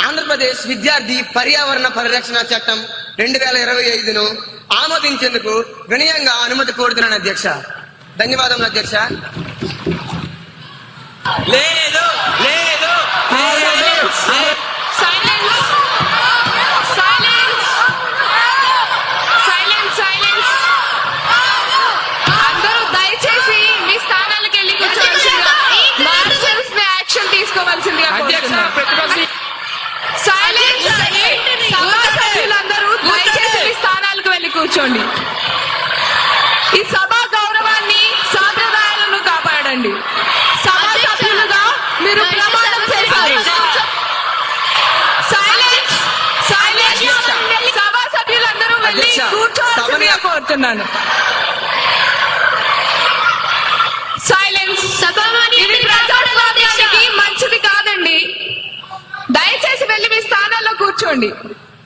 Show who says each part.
Speaker 1: ఆంధ్రప్రదేశ్ విద్యార్థి పర్యావరణ పరిరక్షణ చట్టం 2025ను ఆమోదించేందుకు వినయంగా అనుమతి కోరుతున్నాను అధ్యక్ష. ధన్యవాదములు అధ్యక్ష.
Speaker 2: లేదు లేదు
Speaker 3: అందరూ దయచేసి మీ స్థానాలకు వెళ్ళి కూర్చోవలసిందిగా, మార్షల్స్ ని యాక్షన్ తీసుకోవాల్సిందిగా కోరుతున్నాను. సైలెన్స్. సభా సభ్యులందరూ దయచేసి మీ స్థానాలకు వెళ్ళి కూర్చోండి. ఈ సభా గౌరవాన్ని, సాంప్రదాయాలను కాపాడండి. సభా సభ్యులుగా మీరు ప్రమాణం చేశారు. సైలెన్స్. సభా సభ్యులందరూ వెళ్ళి కూర్చోవాల్సిందిగా కోరుతున్నాను. సైలెన్స్. ఇది ప్రజాస్వామ్యానికి మంచిది కాదండి. దయచేసి వెళ్ళి మీ స్థానాల్లో కూర్చోండి.